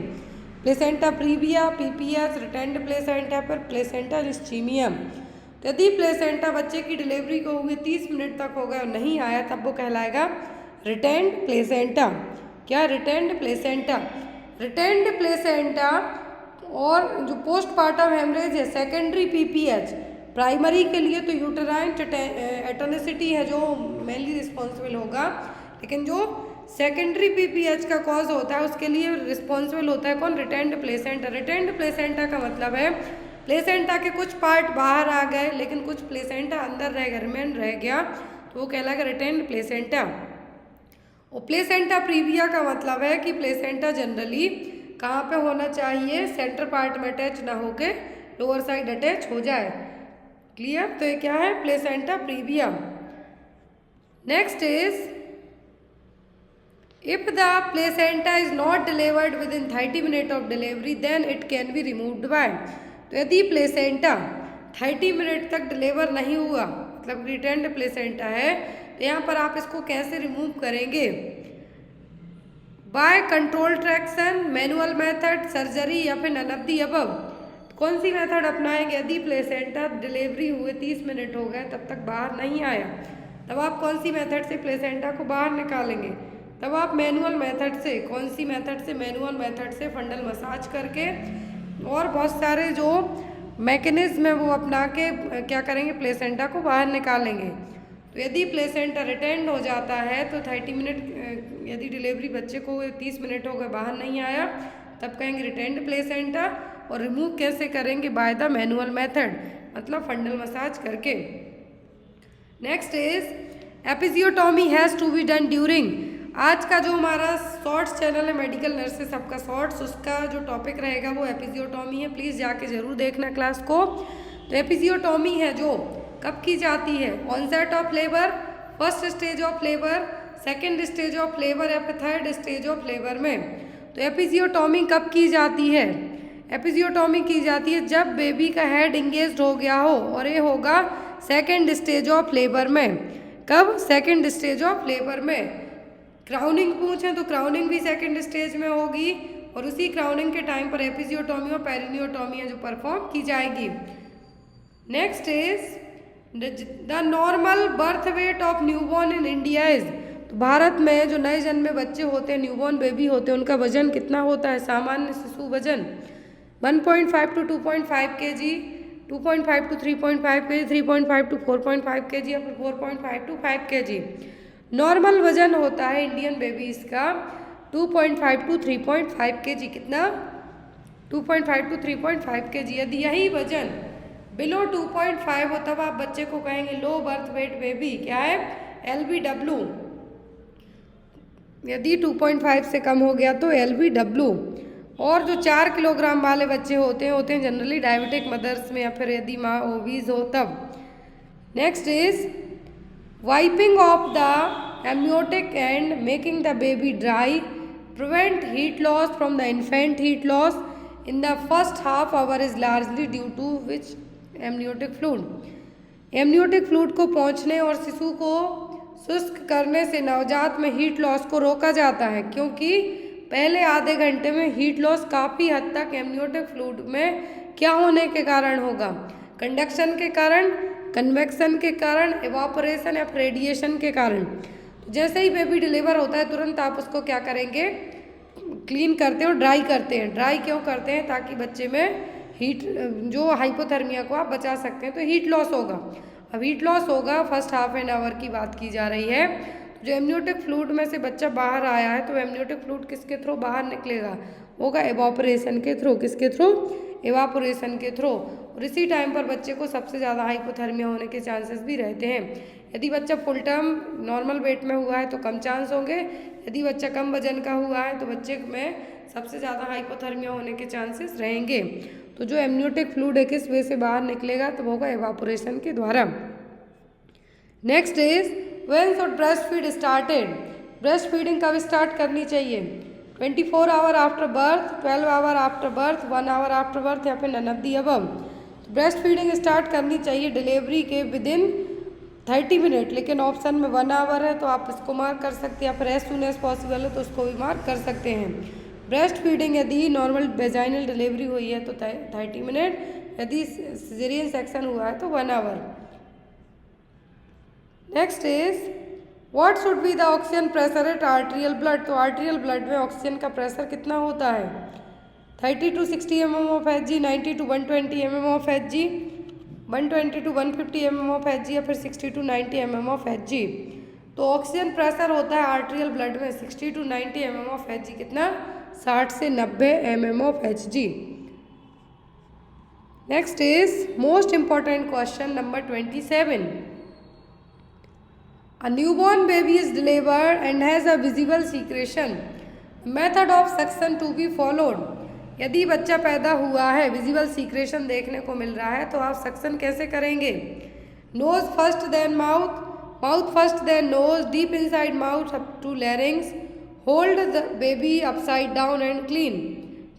placenta previa, PPS, retained placenta या फिर प्लेसेंटा इस्चीमिया। तो यदि प्लेसेंटा बच्चे की डिलीवरी को हुए 30 मिनट तक हो गए और नहीं आया तब वो कहलाएगा रिटेंड प्लेसेंटा। क्या, रिटेंड प्लेसेंटा। रिटेंड प्लेसेंटा और जो पोस्टपार्टम हेमरेज है सेकेंडरी PPH, प्राइमरी के लिए तो यूटेराइन एटोनिसिटी है जो मेनली रिस्पॉन्सिबल होगा, लेकिन जो सेकेंडरी PPH का कॉज होता है उसके लिए रिस्पॉन्सिबल होता है कौन, रिटेंड प्लेसेंटा। रिटेंड प्लेसेंटा का मतलब है प्लेसेंटा के कुछ पार्ट बाहर आ गए लेकिन कुछ प्लेसेंटा अंदर रह गया, रिमेन रह गया, तो वो कहलाएगा रिटेंड प्लेसेंटा। और प्लेसेंटा प्रीविया का मतलब है कि प्लेसेंटा जनरली कहाँ पे होना चाहिए, सेंटर पार्ट में अटैच ना होके लोअर साइड अटैच हो जाए। क्लियर, तो ये क्या है, placenta praevia. Next is if the placenta is not delivered within 30 minute of delivery then it can be removed by. तो यदि प्लेसेंटा 30 मिनट तक डिलीवर नहीं हुआ, मतलब रिटेंड प्लेसेंटा है, तो यहाँ पर आप इसको कैसे रिमूव करेंगे, by control traction, manual method, surgery या फिर नन ऑफ द अबव। कौन सी मेथड अपनाएंगे, यदि प्लेसेंटा डिलीवरी हुए 30 मिनट हो गए तब तक बाहर नहीं आया, तब आप कौन सी मेथड से प्लेसेंटा को बाहर निकालेंगे, तब आप मैनुअल मेथड से, कौन सी मेथड से, मैनुअल मेथड से फंडल मसाज करके और बहुत सारे जो मैकेनिज्म है वो अपना के क्या करेंगे, प्लेसेंटा को बाहर निकालेंगे। तो यदि प्लेसेंटा रिटेंड हो जाता है तो 30 मिनट, यदि डिलीवरी बच्चे को 30 मिनट हो गए बाहर नहीं आया तब कहेंगे रिटेंड प्लेसेंटा। और रिमूव कैसे करेंगे, बाय द मैनुअल मेथड, मतलब फंडल मसाज करके। Next is episiotomy has to be done during. आज का जो हमारा शॉर्ट्स चैनल है मेडिकल नर्सेस सबका शॉर्ट्स, उसका जो टॉपिक रहेगा वो एपिजियोटॉमी है, प्लीज़ जाके ज़रूर देखना क्लास को। तो एपिजियोटॉमी है जो कब की जाती है, onset of labour, first stage of labour, second stage of labour या फिर थर्ड स्टेज ऑफ लेबर में। तो एपिजियोटॉमी कब की जाती है, एपिजियोटॉमी की जाती है जब बेबी का हेड इंगेज्ड हो गया हो, और ये होगा सेकेंड स्टेज ऑफ लेबर में। कब, सेकेंड स्टेज ऑफ लेबर में। क्राउनिंग पूछें तो क्राउनिंग भी सेकंड स्टेज में होगी और उसी क्राउनिंग के टाइम पर एपिजियोटोमी और पेरिनियोटोमी जो परफॉर्म की जाएगी। Next is the normal birth weight of newborn in India is. तो भारत में जो नए जन्मे बच्चे होते हैं, न्यूबॉर्न बेबी होते हैं, उनका वजन कितना होता है? सामान्य शिशु वजन 1.5 to 2.5 kg, 2.5 to 3.5 kg, 3.5 to 4.5 kg या फिर 4.5 to 5 kg। नॉर्मल वजन होता है इंडियन बेबीज का 2.5 to 3.5 kg। कितना? 2.5 to 3.5 kg। यदि यही वजन बिलो 2.5 हो तब आप बच्चे को कहेंगे लो बर्थ वेट बेबी। क्या है? LBW। यदि 2.5 से कम हो गया तो LBW। और जो 4 किलोग्राम वाले बच्चे होते हैं जनरली डायबिटिक मदर्स में या फिर यदि माँ ओबीज हो तब। Next is wiping of the amniotic and making the baby dry prevent heat loss from the infant heat loss in the first half hour is largely due to which amniotic fluid. Amniotic fluid को पहुँचने और शिशु को शुष्क करने से नवजात में हीट लॉस को रोका जाता है, क्योंकि पहले आधे घंटे में हीट लॉस काफ़ी हद तक एमनियोटिक फ्लूइड में क्या होने के कारण होगा? कंडक्शन के कारण, कन्वेक्शन के कारण, इवापोरेशन या रेडिएशन के कारण। तो जैसे ही बेबी डिलीवर होता है तुरंत आप उसको क्या करेंगे? क्लीन करते हैं और ड्राई करते हैं। ड्राई क्यों करते हैं? ताकि बच्चे में हीट जो हाइपोथर्मिया को आप बचा सकते हैं। तो हीट लॉस होगा। अब हीट लॉस होगा फर्स्ट हाफ एन आवर की बात की जा रही है। जो एमनियोटिक फ्लूइड में से बच्चा बाहर आया है तो एमनियोटिक फ्लूइड किसके थ्रू बाहर निकलेगा? होगा एवापोरेशन के थ्रू। किसके थ्रू? एवापोरेशन के थ्रू। और इसी टाइम पर बच्चे को सबसे ज़्यादा हाइपोथर्मिया होने के चांसेस भी रहते हैं। यदि बच्चा फुल टर्म नॉर्मल वेट में हुआ है तो कम चांस होंगे। यदि बच्चा कम वजन का हुआ है तो बच्चे में सबसे ज़्यादा हाइपोथर्मिया होने के चांसेस रहेंगे। तो जो एमनियोटिक फ्लूइड है किस वे से बाहर निकलेगा? तो होगा एवापोरेशन के द्वारा। Next is when should breast feed started. Breast feeding कब स्टार्ट करनी चाहिए? 24 hour after birth, 12 hour after birth, 1 hour after birth या फिर none of the above. Breast feeding start करनी चाहिए डिलीवरी के विदिन 30 मिनट, लेकिन ऑप्शन में 1 आवर है तो आप इसको मार्क कर सकते हैं, या फिर एज सुन एज पॉसिबल है तो उसको भी मार्क कर सकते हैं। ब्रेस्ट फीडिंग यदि नॉर्मल वेजाइनल डिलीवरी हुई है तो 30 मिनट, यदि सिजेरियन सेक्शन हुआ है तो 1 hour. Next is what should be the oxygen pressure at arterial blood. तो आर्टेरियल ब्लड में ऑक्सीजन का प्रेशर कितना होता है? 30 to 60 mm of Hg, 90 to 120 mm of Hg, 120 to 150 mm of Hg या फिर 60 to 90 mm ऑफ Hg। तो oxygen pressure होता है आर्टेरियल ब्लड में 60 to 90 mm ऑफ Hg। कितना? 60 से 90 mm of Hg। Next is most important question number 27। A newborn baby is delivered and has a visible secretion. Method of suction to be followed. यदि बच्चा पैदा हुआ है, visible secretion देखने को मिल रहा है, तो आप सक्शन कैसे करेंगे? Nose first then mouth, mouth first then nose, deep inside mouth up to larynx, hold the baby upside down and clean.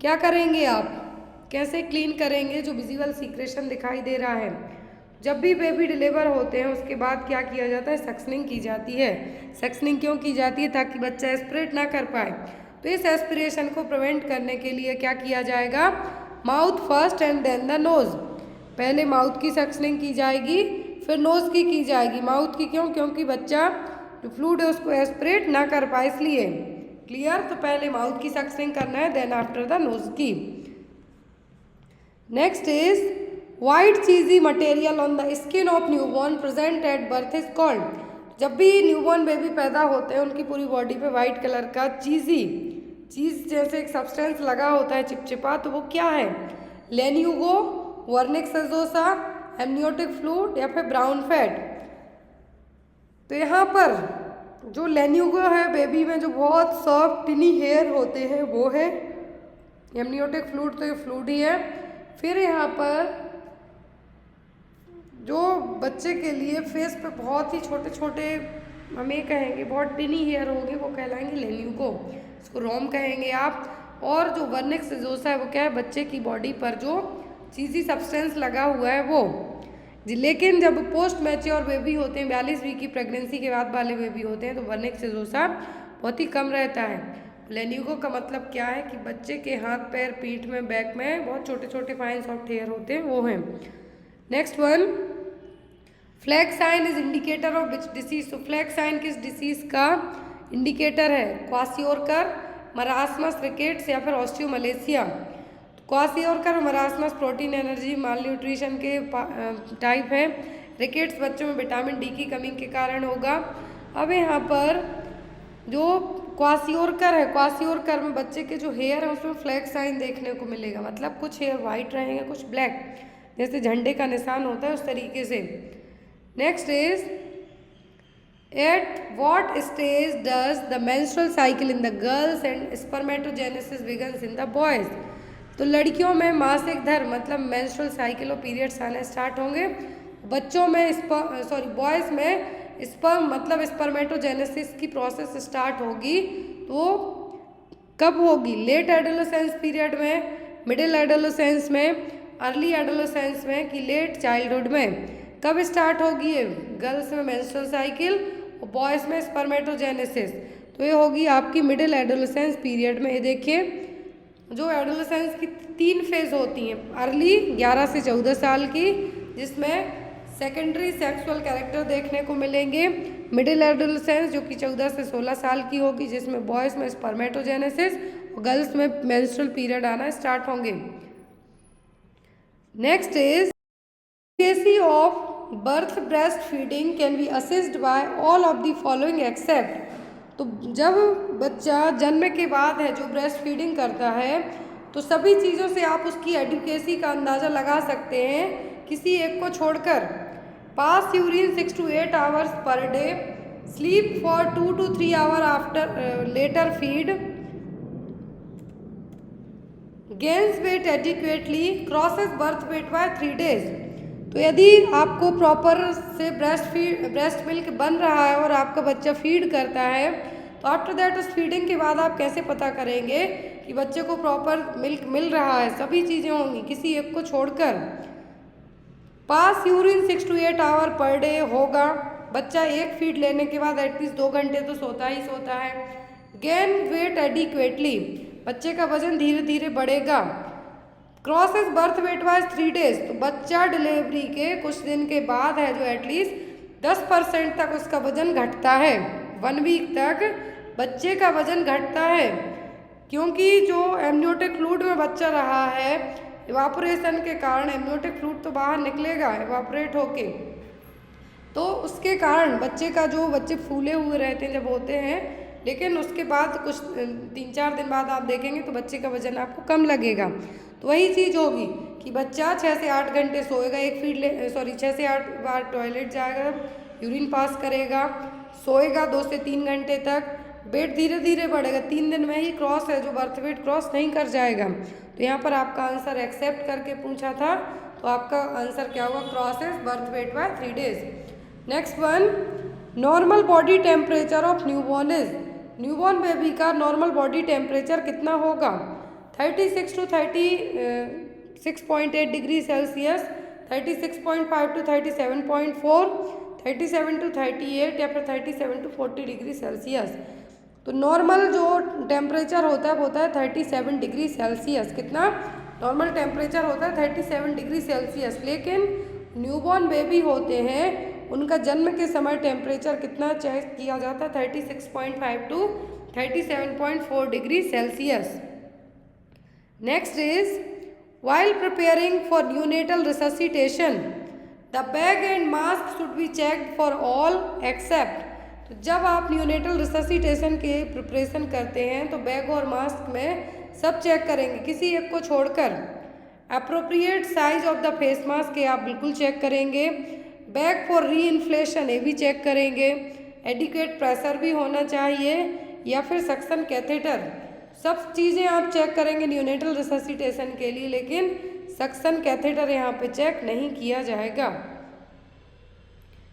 क्या करेंगे आप? कैसे क्लीन करेंगे? जो विजिबल सीक्रेशन दिखाई दे रहा है, जब भी बेबी डिलीवर होते हैं उसके बाद क्या किया जाता है? सक्शनिंग की जाती है। सक्शनिंग क्यों की जाती है? ताकि बच्चा एस्पिरेट ना कर पाए। तो इस एस्पिरेशन को प्रिवेंट करने के लिए क्या किया जाएगा? Mouth first and then the nose. पहले माउथ की सक्शनिंग की जाएगी, फिर नोज की जाएगी। माउथ की क्यों? क्योंकि बच्चा जो फ्लूइड है उसको एस्पिरेट ना कर पाए, इसलिए। क्लियर? तो पहले माउथ की सक्शनिंग करना है, देन आफ्टर द नोज की। Next is white cheesy material on the skin of newborn present at birth is called. जब भी न्यूबॉर्न बेबी पैदा होते हैं उनकी पूरी बॉडी पे वाइट कलर का चीज जैसे एक सब्सटेंस लगा होता है, चिपचिपा, तो वो क्या है? लेन्यूगो, वर्निक्स एजोसा, एमनियोटिक फ्लूइड या फिर ब्राउन फैट। तो यहाँ पर जो लेन्यूगो है बेबी में, जो बहुत सॉफ्ट टिनी हेयर होते हैं, वो है एमनियोटिक फ्लूइड। तो ये फ्लूइड ही है। फिर यहाँ पर जो बच्चे के लिए फेस पे बहुत ही छोटे छोटे हमें कहेंगे बहुत टिनी हेयर होंगे, वो कहलाएंगे लेन्यूगो, इसको रोम कहेंगे आप। और जो वर्निक्स एजोसा है वो क्या है? बच्चे की बॉडी पर जो चीज़ी सब्सटेंस लगा हुआ है वो। लेकिन जब पोस्ट मैच्योर बेबी होते हैं, 42 वीक की प्रेगनेंसी के बाद वाले बेबी होते हैं, तो वर्निक्स एजोसा बहुत ही कम रहता है। लेन्यूगो का मतलब क्या है कि बच्चे के हाथ पैर पीठ में बैक में बहुत छोटे छोटे फाइन सॉफ्ट हेयर होते हैं, वो हैं। Next one, flag sign is indicator of which disease. तो फ्लैग साइन किस डिसीज का इंडिकेटर है? क्वासियोरकर, मरासमस, रिकेट्स या फिर ऑस्टियोमलेशिया। क्वासियोरकर और marasmus protein energy malnutrition के टाइप है। रिकेट्स बच्चों में विटामिन डी की कमी के कारण होगा। अब यहाँ पर जो क्वासियोरकर है, क्वासियोरकर में बच्चे के जो हेयर है उसमें फ्लैग साइन देखने को मिलेगा, मतलब कुछ हेयर वाइट रहेंगे कुछ ब्लैक, जैसे झंडे का निशान होता है उस तरीके से। Next is, at what stage does the menstrual cycle in the girls and spermatogenesis begins in the boys. तो लड़कियों में मासिक धर्म मतलब मेंस्ट्रुअल साइकिल और पीरियड्स आने स्टार्ट होंगे। बच्चों में बॉयज़ में स्पर्म मतलब स्पर्मेटोजेनेसिस की प्रोसेस स्टार्ट होगी, तो कब होगी? लेट एडोलेसेंस पीरियड में, मिडिल एडोलेसेंस में, अर्ली एडोलेसेंस में कि लेट चाइल्डहुड में। कब स्टार्ट होगी ये? गर्ल्स में मेंस्ट्रुअल साइकिल और बॉयज़ में स्पर्मेटोजेनेसिस, तो ये होगी आपकी मिडिल एडोलेसेंस पीरियड में। ये देखिए, जो एडोलेसेंस की 3 फेज होती हैं, अर्ली 11 से 14 साल की, जिसमें सेकेंडरी सेक्सुअल कैरेक्टर देखने को मिलेंगे। मिडिल एडोलेसेंस जो कि 14 से 16 साल की होगी, जिसमें बॉयज़ में स्पर्मेटोजेनेसिस और गर्ल्स में मेंस्ट्रुअल पीरियड आना स्टार्ट होंगे। Next is, efficacy of birth breastfeeding can be assessed by all of the following except। तो जब बच्चा जन्म के बाद है जो ब्रेस्ट फीडिंग करता है, तो सभी चीज़ों से आप उसकी एडुकेसी का अंदाज़ा लगा सकते हैं किसी एक को छोड़कर। Pass urine 6 to 8 hours per day, sleep for 2 to 3 hours after later feed, gains weight adequately, crosses birth weight by 3 days। तो यदि आपको प्रॉपर से ब्रेस्ट मिल्क बन रहा है और आपका बच्चा फीड करता है, तो आफ्टर दैट उस फीडिंग के बाद आप कैसे पता करेंगे कि बच्चे को प्रॉपर मिल्क मिल रहा है? सभी चीज़ें होंगी किसी एक को छोड़कर। Pass urine 6 to 8 hours per day होगा, बच्चा एक फीड लेने के बाद एटलीस्ट 2 घंटे तो सोता ही सोता है। गेन वेट एडिक्वेटली, बच्चे का वजन धीरे धीरे बढ़ेगा। Crosses birth wait wise 3 days, तो बच्चा डिलीवरी के कुछ दिन के बाद है जो एटलीस्ट 10% तक उसका वजन घटता है। 1 वीक तक बच्चे का वजन घटता है, क्योंकि जो एमनियोटिक फ्लूइड में बच्चा रहा है, इवापोरेशन के कारण एमनियोटिक फ्लूइड तो बाहर निकलेगा इवापोरेट होके, तो उसके कारण बच्चे फूले हुए रहते हैं जब होते हैं, लेकिन उसके बाद कुछ 3-4 दिन बाद आप देखेंगे तो बच्चे का वजन आपको कम लगेगा। तो वही चीज़ होगी कि बच्चा 6 से 8 घंटे सोएगा, 6 से 8 बार टॉयलेट जाएगा, यूरिन पास करेगा, सोएगा 2 से 3 घंटे तक, वेट धीरे धीरे बढ़ेगा। 3 दिन में ही क्रॉस है जो बर्थ वेट क्रॉस नहीं कर जाएगा। तो यहाँ पर आपका आंसर एक्सेप्ट करके पूछा था, तो आपका आंसर क्या होगा? Crosses birth weight by 3 days। Next one, normal body temperature of newborn is. Newborn baby का नॉर्मल बॉडी टेम्परेचर कितना होगा? 36 to 36.8 degree Celsius, 36.5 to 37.4, 37 to 38 या फिर 37 to 40 डिग्री सेल्सियस। तो नॉर्मल जो टेम्परेचर होता है वो होता है 37 डिग्री सेल्सियस। कितना नॉर्मल टेम्परेचर होता है? 37 डिग्री सेल्सियस। लेकिन न्यूबॉर्न बेबी होते हैं, उनका जन्म के समय टेम्परेचर कितना चेक किया जाता है? 36.5 to 37.4 degree Celsius. Next is, while preparing for neonatal resuscitation the bag and mask should be checked for all except। तो जब आप न्यूनेटल रिससिटेशन के प्रिपरेशन करते हैं तो बैग और मास्क में सब चेक करेंगे किसी एक को छोड़कर। Appropriate size of the face mask ये आप बिल्कुल चेक करेंगे। बैग फॉर री इन्फ्लेशन ये भी चेक करेंगे। एडिक्वेट प्रेशर भी होना चाहिए या फिर सक्शन कैथेटर, सब चीज़ें आप चेक करेंगे न्यूनेटल रिससिटेशन के लिए, लेकिन सक्शन कैथेटर यहाँ पे चेक नहीं किया जाएगा,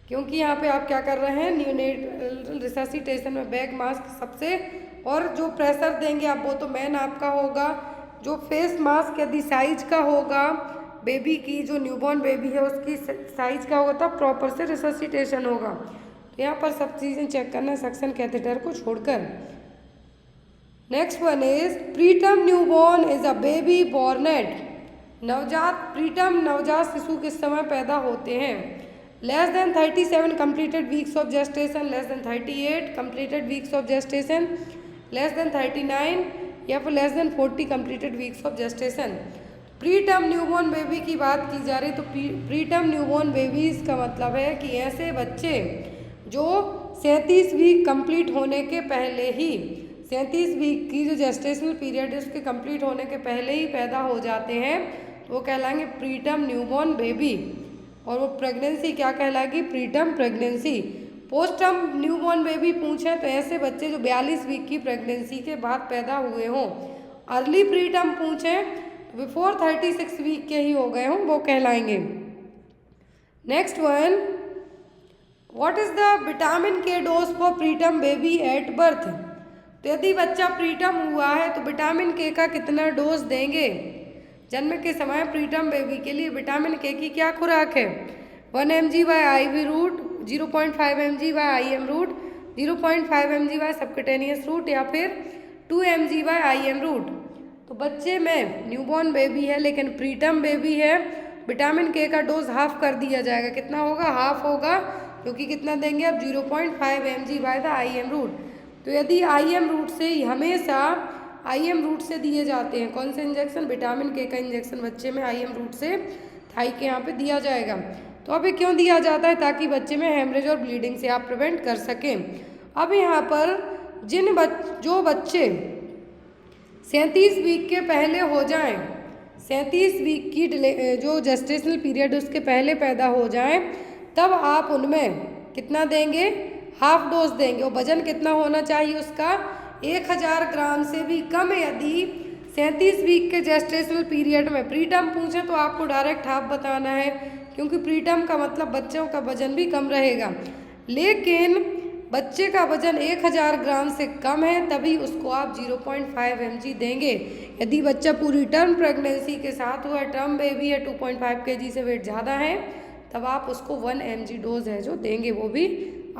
क्योंकि यहाँ पे आप क्या कर रहे हैं? न्यूनेटल रिससिटेशन में बैग मास्क सबसे, और जो प्रेशर देंगे आप वो तो मेन आपका होगा। जो फेस मास्क यदि साइज का होगा बेबी की, जो न्यूबॉर्न बेबी है उसकी साइज का होगा तब प्रॉपर से रिससिटेशन होगा। तो यहाँ पर सब चीज़ें चेक करना है सक्शन कैथेटर को छोड़कर। Next one is preterm newborn is a baby born at. Preterm नवजात शिशु किस समय पैदा होते हैं? Less than 37 completed weeks of gestation, less than 38 completed weeks of gestation, less than 39 या फिर less than 40 completed weeks of gestation. Pre term newborn baby की बात की जा रही तो प्री टर्म न्यूबॉर्न बेबीज का मतलब है कि ऐसे बच्चे जो 37 वीक कंप्लीट होने के पहले ही, 37 वीक की जो जेस्टेशनल पीरियड है उसके कंप्लीट होने के पहले ही पैदा हो जाते हैं तो वो कहलाएंगे प्री टर्म न्यूबॉर्न बेबी। और वो प्रेगनेंसी क्या कहलाएगी? Preterm pregnancy. Post term newborn baby पूछें तो ऐसे बच्चे जो 42 वीक की प्रेगनेंसी के बाद पैदा हुए हों। अर्ली प्री टर्म पूछें बिफोर 36 वीक के ही हो गए हों, वो कहलाएंगे। Next one, what is the vitamin K dose for preterm baby at birth? तो यदि बच्चा प्रीटर्म हुआ है तो विटामिन के का कितना डोज देंगे? जन्म के समय प्रीटर्म बेबी के लिए विटामिन के की क्या खुराक है? 1 mg by IV route, 0.5 mg by IM route, 0.5 mg by subcutaneous route या फिर 2 mg बाय IM रूट। तो बच्चे में न्यूबॉर्न बेबी है लेकिन प्रीटर्म बेबी है, विटामिन के का डोज हाफ कर दिया जाएगा। कितना होगा? हाफ होगा, क्योंकि कितना देंगे अब? 0.5 mg by the IM route. तो यदि IM रूट से हमेशा IM रूट से दिए जाते हैं कौन से इंजेक्शन? विटामिन के का इंजेक्शन बच्चे में IM रूट से थाई के यहाँ पे दिया जाएगा। तो अब ये क्यों दिया जाता है? ताकि बच्चे में हेमरेज और ब्लीडिंग से आप प्रिवेंट कर सकें। अब यहाँ पर जो बच्चे 37 वीक के पहले हो जाएं, 37 वीक की जो जेस्टेशनल पीरियड उसके पहले पैदा हो जाएं, तब आप उनमें कितना देंगे? हाफ डोज देंगे। और वजन कितना होना चाहिए उसका? 1000 ग्राम से भी कम। यदि 37 वीक के जेस्टेशनल पीरियड में प्रीटर्म पूछे तो आपको डायरेक्ट हाफ बताना है, क्योंकि प्रीटर्म का मतलब बच्चों का वजन भी कम रहेगा। लेकिन बच्चे का वजन 1000 ग्राम से कम है तभी उसको आप 0.5 mg देंगे। यदि बच्चा पूरी टर्म प्रेगनेंसी के साथ हुआ, टर्म बेबी है, 2.5 kg से वेट ज़्यादा है, तब आप उसको 1 mg डोज है जो देंगे, वो भी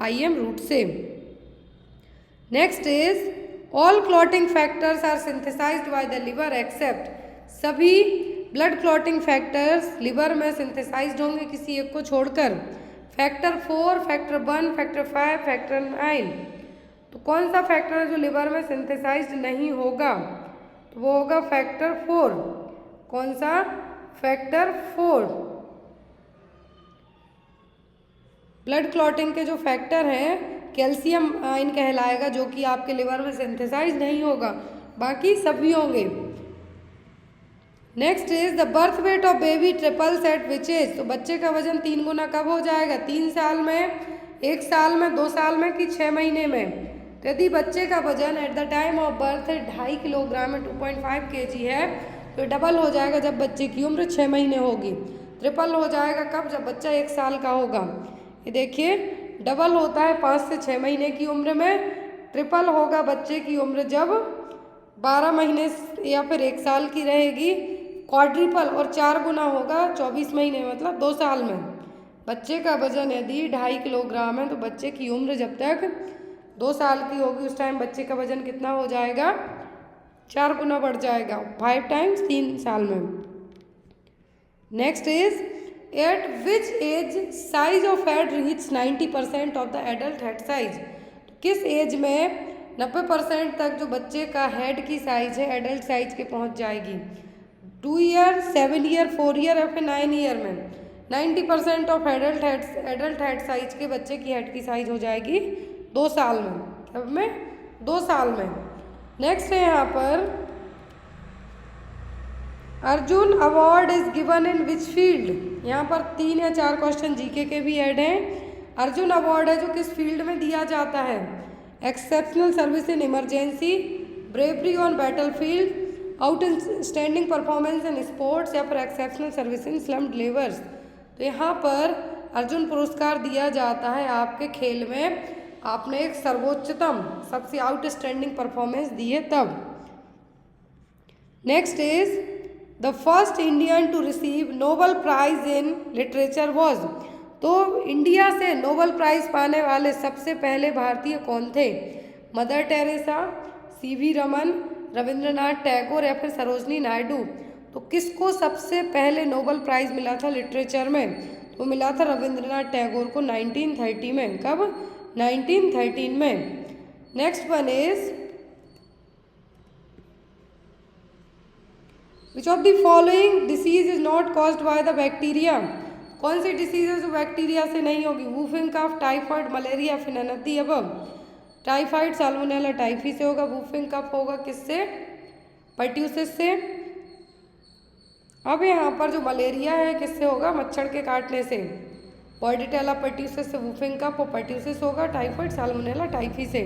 IM रूट से। Next is all clotting factors are synthesized by the liver except. सभी ब्लड क्लॉटिंग फैक्टर्स लिवर में सिंथेसाइज्ड होंगे किसी एक को छोड़कर। Factor 4, factor 1, factor 5, factor 9। तो कौन सा फैक्टर है जो लिवर में सिंथेसाइज्ड नहीं होगा? तो वो होगा फैक्टर 4। कौन सा? फैक्टर 4। ब्लड क्लॉटिंग के जो फैक्टर हैं, कैल्शियम आयन कहलाएगा, जो कि आपके लिवर में सिंथेसाइज नहीं होगा, बाकी सभी होंगे। Next is the birth weight of baby triples at which age? तो बच्चे का वजन 3 गुना कब हो जाएगा? 3 साल में, 1 साल में, 2 साल में कि 6 महीने में? तो यदि बच्चे का वजन at the time of birth 2.5 kilogram में 2.5 kg है तो डबल हो जाएगा जब बच्चे की उम्र 6 महीने होगी। ट्रिपल हो जाएगा कब? जब बच्चा 1 साल का होगा। ये देखिए, डबल होता है 5 से 6 महीने की उम्र में, ट्रिपल होगा बच्चे की उम्र जब 12 महीने या फिर 1 साल की रहेगी, क्वाड्रिपल और 4 गुना होगा 24 महीने मतलब 2 साल में। बच्चे का वजन यदि 2.5 किलोग्राम है तो बच्चे की उम्र जब तक 2 साल की होगी उस टाइम बच्चे का वजन कितना हो जाएगा? 4 गुना बढ़ जाएगा, 5 टाइम्स 3 साल में। Next is at which age size of head reach 90% of the adult head size? किस एज में 90% तक जो बच्चे का हेड की साइज है एडल्ट साइज के पहुंच जाएगी? 2 ईयर, 7 ईयर, 4 ईयर या फिर 9 ईयर में? 90% ऑफ एडल्ट हेड साइज के बच्चे की हेड की साइज हो जाएगी 2 साल में। कब में? 2 साल में। नेक्स्ट है यहाँ पर Arjun award is given in which field? यहाँ पर 3 या 4 क्वेश्चन जीके के भी ऐड हैं। अर्जुन अवार्ड है जो किस फील्ड में दिया जाता है? Exceptional service in emergency, bravery on battle field, outstanding performance in sports या फिर एक्सेप्शनल सर्विस इन स्लम्ड लेबर्स। तो यहाँ पर अर्जुन पुरस्कार दिया जाता है आपके खेल में आपने एक सर्वोच्चतम सबसे आउटस्टैंडिंग परफॉर्मेंस दी है तब। Next is the first Indian to receive Nobel prize in literature was? तो इंडिया से नोबेल प्राइज पाने वाले सबसे पहले भारतीय कौन थे? Mother Teresa, CV Raman, Rabindranath Tagore या फिर सरोजनी नायडू। तो किसको सबसे पहले नोबेल प्राइज़ मिला था लिटरेचर में? तो मिला था रविंद्रनाथ टैगोर को 1930 में। कब? 1913 में। Next one is which of the following disease is not caused by the bacteria? कौन सी डिसीज है जो बैक्टीरिया से नहीं होगी? वूफिंग कफ, टाइफाइड, मलेरिया, फिर none of the above. Typhoid salmonella typhi से होगा। वूफिंग कफ होगा किससे? पर्ट्यूसिस से। अब यहाँ पर जो मलेरिया है किससे होगा? मच्छर के काटने से। बॉर्डिटेला पर्ट्यूसिस से वूफिंग कफ और पर्ट्यूसिस होगा। टाइफाइड साल्मोनेला टाइफी से।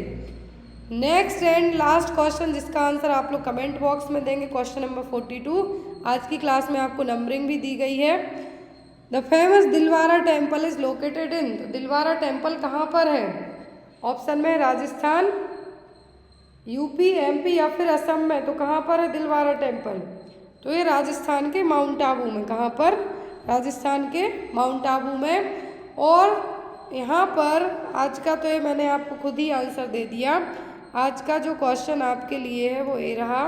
नेक्स्ट एंड लास्ट क्वेश्चन जिसका आंसर आप लोग कमेंट बॉक्स में देंगे, क्वेश्चन नंबर 42। आज की क्लास में आपको नंबरिंग भी दी गई है। The famous Dilwara temple is located in. तो दिलवारा टेम्पल कहाँ पर है? ऑप्शन में राजस्थान, यूपी, एमपी या फिर असम में। तो कहाँ पर है दिलवारा टेम्पल? तो ये राजस्थान के माउंट आबू में। कहाँ पर? राजस्थान के माउंट आबू में। और यहाँ पर आज का तो ये मैंने आपको खुद ही आंसर दे दिया। आज का जो क्वेश्चन आपके लिए है वो ये रहा,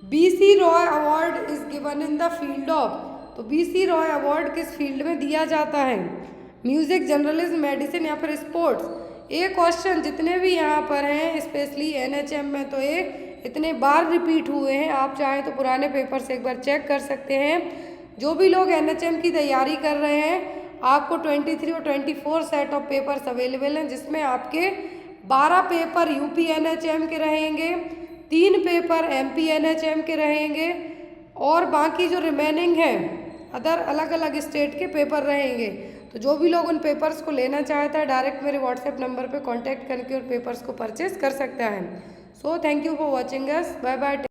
BC Roy award is given in the field of. तो BC रॉय अवार्ड किस फील्ड में दिया जाता है? म्यूजिक, जर्नलिज्म, मेडिसिन या फिर स्पोर्ट्स। ये क्वेश्चन जितने भी यहाँ पर हैं स्पेशली NHM में तो ये इतने बार रिपीट हुए हैं। आप चाहें तो पुराने पेपर से एक बार चेक कर सकते हैं। जो भी लोग NHM की तैयारी कर रहे हैं आपको 23 और 24 सेट ऑफ पेपर्स अवेलेबल हैं, जिसमें आपके 12 पेपर UP NHM के रहेंगे, 3 पेपर MP NHM के रहेंगे और बाकी जो रिमेनिंग हैं अदर अलग अलग स्टेट के पेपर रहेंगे। तो जो भी लोग उन पेपर्स को लेना चाहता है डायरेक्ट मेरे व्हाट्सएप नंबर पे कांटेक्ट करके उन पेपर्स को परचेज कर सकता है। So thank you for watching us. Bye bye.